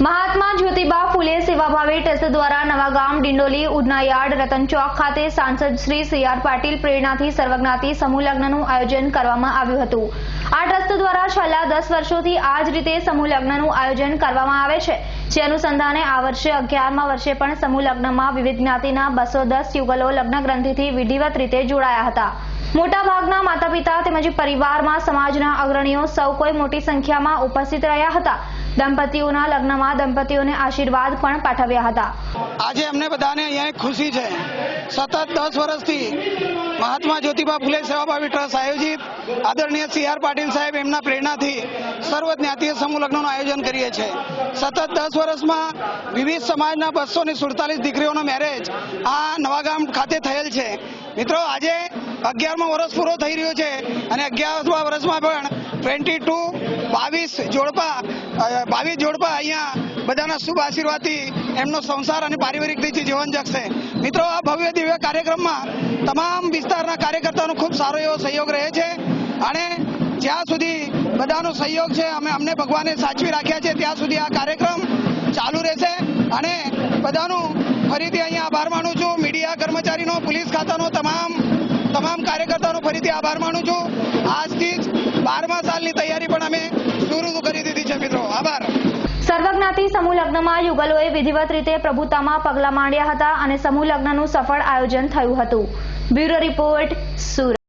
મહાત્મા જ્યોતિબા ફૂલે સેવાભાવી ટ્રસ્ટ દ્વારા નવાગામ ડિંડોલી ઉડનાયાર્ડ રતન ચોક ખાતે સાંસદ શ્રી સી.આર. પાટીલ પ્રેરણાથી સર્વજ્ઞાતિ સમૂહ લગ્નનું આયોજન કરવામાં આવ્યું હતું। આ ટ્રસ્ટ દ્વારા છેલ્લા 10 વર્ષોથી આ જ રીતે સમૂહ લગ્નનું આયોજન કરવામાં આવે છે, જે અનુસંધાને આ વર્ષે 11મા વર્ષે પણ સમૂહ લગ્નમાં વિવિધ જ્ઞાતિના 210 યુગલો લગ્ન ગ્રંથિથી વિધિવત રીતે જોડાયા હતા। મોટાભાગના માતા પિતા તેમજ પરિવારમાં સમાજના અગ્રણીઓ સૌ કોઈ મોટી સંખ્યામાં ઉપસ્થિત રહ્યા હતા। દંપતીઓના લગ્નમાં દંપતીઓને આશીર્વાદ પણ પાઠવ્યા હતા। આજે અમને બધાને અહીંયા એક ખુશી છે। સતત 10 વર્ષથી મહાત્મા જ્યોતિબા ફૂલે સેવાભાવી ટ્રસ્ટ આયોજિત આદરણીય સી.આર. પાટીલ સાહેબ એમના પ્રેરણાથી સર્વ જ્ઞાતિય સમૂહ લગ્નનું આયોજન કરીએ છીએ। સતત 10 વર્ષમાં વિવિધ સમાજના 247 દીકરીઓનો મેરેજ આ નવાગામ ખાતે થયેલ છે। મિત્રો, આજે 11મો વર્ષ પૂરો થઈ રહ્યો છે અને 11મા વર્ષમાં પણ 22 જોડપા અહીંયા બધાના શુભ આશીર્વાદથી એમનો સંસાર અને પારિવારિક રીતે જીવન જગશે। મિત્રો, આ ભવ્ય દિવ્ય કાર્યક્રમમાં તમામ વિસ્તારના કાર્યકર્તાઓનો ખૂબ સારો એવો સહયોગ રહે છે અને જ્યાં સુધી બધાનો સહયોગ છે, અમને ભગવાને સાચવી રાખ્યા છે ત્યાં સુધી આ કાર્યક્રમ ચાલુ રહેશે અને બધાનું ફરીથી અહીંયા આભાર માનું છું। મીડિયા કર્મચારીનો, પોલીસ ખાતાનો, તમામ કાર્યકર્તાઓનો ફરીથી આભાર માનું છું। આજથી જ 12મા સાલની તૈયારી પણ અમે શરૂ કરી દીધી છે। મિત્રો, આભાર। સર્વજ્ઞાતિ સમૂહ લગ્નમાં યુગલોએ વિધિવત રીતે પ્રભુતામાં પગલાં માંડ્યા હતા અને સમૂહ લગ્નનું સફળ આયોજન થયું હતું। Bureau report, Surat.